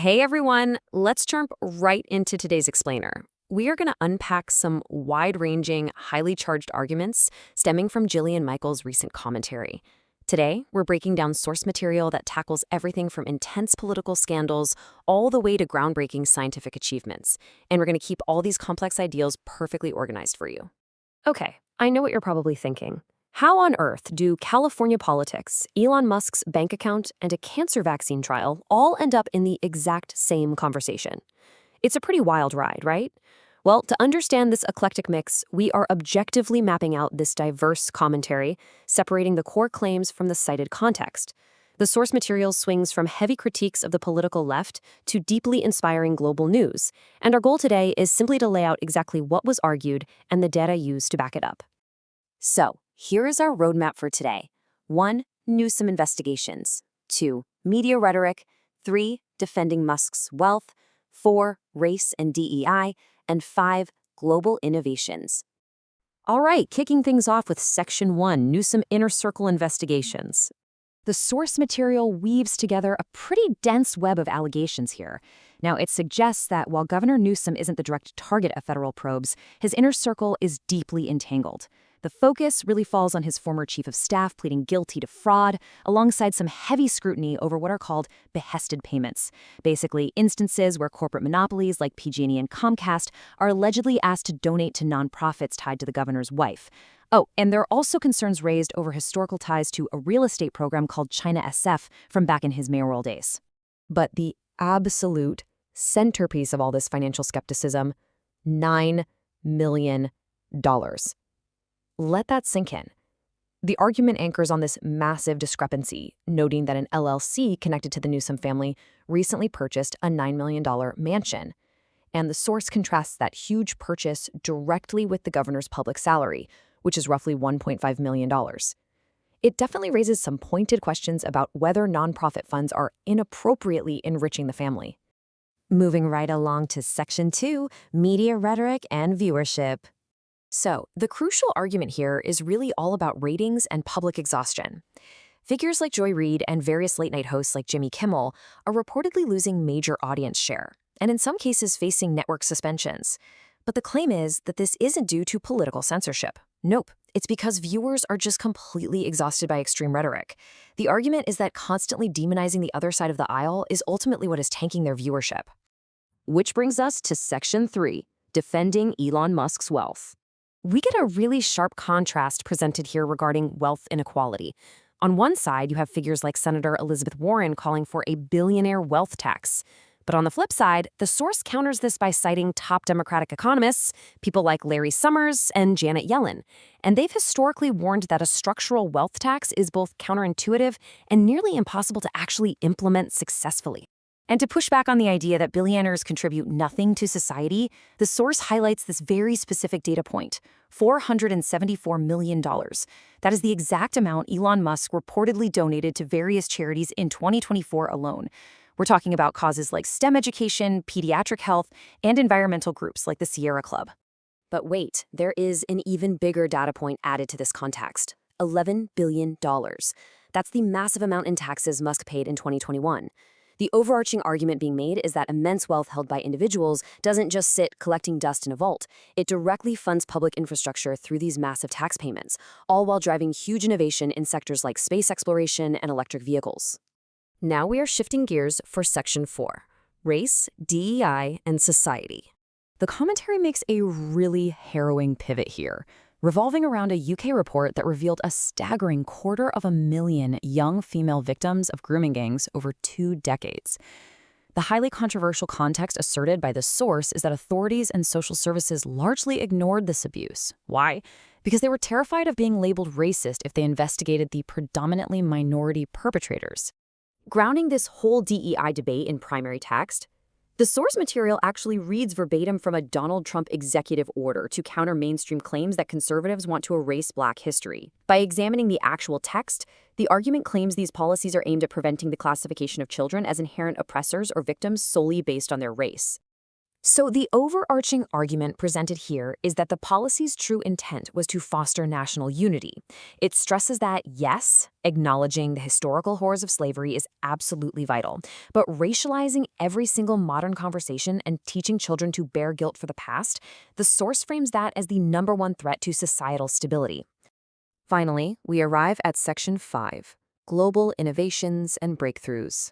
Hey everyone, let's jump right into today's explainer. We are going to unpack some wide-ranging, highly charged arguments stemming from Jillian Michaels' recent commentary. Today, we're breaking down source material that tackles everything from intense political scandals all the way to groundbreaking scientific achievements. And we're going to keep all these complex ideals perfectly organized for you. Okay, I know what you're probably thinking. How on earth do California politics, Elon Musk's bank account, and a cancer vaccine trial all end up in the exact same conversation? It's a pretty wild ride, right? Well, to understand this eclectic mix, we are objectively mapping out this diverse commentary, separating the core claims from the cited context. The source material swings from heavy critiques of the political left to deeply inspiring global news, and our goal today is simply to lay out exactly what was argued and the data used to back it up. So, here is our roadmap for today. 1. Newsom investigations. 2. Media rhetoric. 3. Defending Musk's wealth. 4. Race and DEI. And 5. Global innovations. All right, kicking things off with Section 1, Newsom Inner Circle investigations. The source material weaves together a pretty dense web of allegations here. Now, it suggests that while Governor Newsom isn't the direct target of federal probes, his inner circle is deeply entangled. The focus really falls on his former chief of staff pleading guilty to fraud, alongside some heavy scrutiny over what are called behested payments. Basically, instances where corporate monopolies like PG&E and Comcast are allegedly asked to donate to nonprofits tied to the governor's wife. Oh, and there are also concerns raised over historical ties to a real estate program called China SF from back in his mayoral days. But the absolute centerpiece of all this financial skepticism, $9 million. Let that sink in. The argument anchors on this massive discrepancy, noting that an LLC connected to the Newsom family recently purchased a $9 million mansion. And the source contrasts that huge purchase directly with the governor's public salary, which is roughly $1.5 million. It definitely raises some pointed questions about whether nonprofit funds are inappropriately enriching the family. Moving right along to Section 2, Media Rhetoric and Viewership. So, the crucial argument here is really all about ratings and public exhaustion. Figures like Joy Reid and various late-night hosts like Jimmy Kimmel are reportedly losing major audience share, and in some cases facing network suspensions. But the claim is that this isn't due to political censorship. Nope, it's because viewers are just completely exhausted by extreme rhetoric. The argument is that constantly demonizing the other side of the aisle is ultimately what is tanking their viewership. Which brings us to Section 3, Defending Elon Musk's Wealth. We get a really sharp contrast presented here regarding wealth inequality. On one side, you have figures like Senator Elizabeth Warren calling for a billionaire wealth tax. But on the flip side, the source counters this by citing top Democratic economists, people like Larry Summers and Janet Yellen. And they've historically warned that a structural wealth tax is both counterintuitive and nearly impossible to actually implement successfully. And to push back on the idea that billionaires contribute nothing to society, the source highlights this very specific data point, $474 million. That is the exact amount Elon Musk reportedly donated to various charities in 2024 alone. We're talking about causes like STEM education, pediatric health, and environmental groups like the Sierra Club. But wait, there is an even bigger data point added to this context, $11 billion. That's the massive amount in taxes Musk paid in 2021. The overarching argument being made is that immense wealth held by individuals doesn't just sit collecting dust in a vault. It directly funds public infrastructure through these massive tax payments, all while driving huge innovation in sectors like space exploration and electric vehicles. Now we are shifting gears for Section 4, Race, DEI, and Society. The commentary makes a really harrowing pivot here, revolving around a UK report that revealed a staggering 250,000 young female victims of grooming gangs over 2 decades. The highly controversial context asserted by the source is that authorities and social services largely ignored this abuse. Why? Because they were terrified of being labeled racist if they investigated the predominantly minority perpetrators. Grounding this whole DEI debate in primary text, the source material actually reads verbatim from a Donald Trump executive order to counter mainstream claims that conservatives want to erase Black history. By examining the actual text, the argument claims these policies are aimed at preventing the classification of children as inherent oppressors or victims solely based on their race. So, the overarching argument presented here is that the policy's true intent was to foster national unity. It stresses that, yes, acknowledging the historical horrors of slavery is absolutely vital, but racializing every single modern conversation and teaching children to bear guilt for the past, the source frames that as the #1 threat to societal stability. Finally, we arrive at Section 5, Global Innovations and Breakthroughs.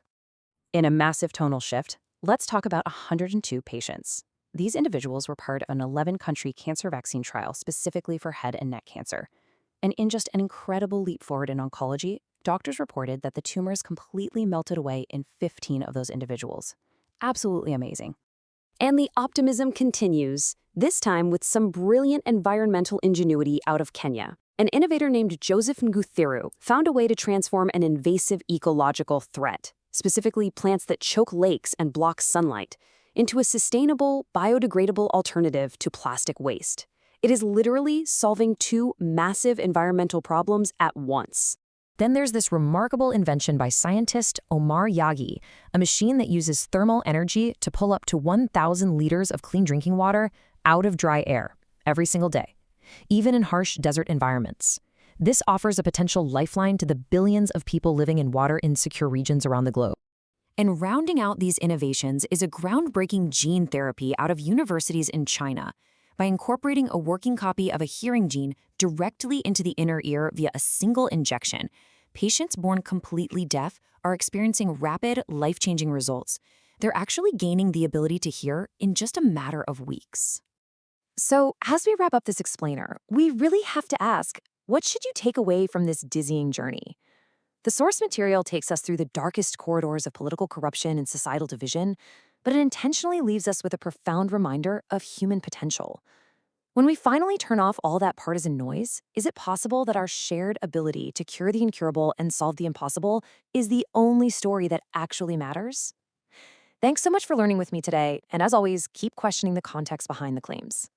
In a massive tonal shift, let's talk about 102 patients. These individuals were part of an 11-country cancer vaccine trial specifically for head and neck cancer. And in just an incredible leap forward in oncology, doctors reported that the tumors completely melted away in 15 of those individuals. Absolutely amazing. And the optimism continues, this time with some brilliant environmental ingenuity out of Kenya. An innovator named Joseph Nguthiru found a way to transform an invasive ecological threat, specifically plants that choke lakes and block sunlight, into a sustainable, biodegradable alternative to plastic waste. It is literally solving two massive environmental problems at once. Then there's this remarkable invention by scientist Omar Yagi, a machine that uses thermal energy to pull up to 1,000 liters of clean drinking water out of dry air every single day, even in harsh desert environments. This offers a potential lifeline to the billions of people living in water-insecure regions around the globe. And rounding out these innovations is a groundbreaking gene therapy out of universities in China. By incorporating a working copy of a hearing gene directly into the inner ear via a single injection, patients born completely deaf are experiencing rapid, life-changing results. They're actually gaining the ability to hear in just a matter of weeks. So, as we wrap up this explainer, we really have to ask, what should you take away from this dizzying journey? The source material takes us through the darkest corridors of political corruption and societal division, but it intentionally leaves us with a profound reminder of human potential. When we finally turn off all that partisan noise, is it possible that our shared ability to cure the incurable and solve the impossible is the only story that actually matters? Thanks so much for learning with me today, and as always, keep questioning the context behind the claims.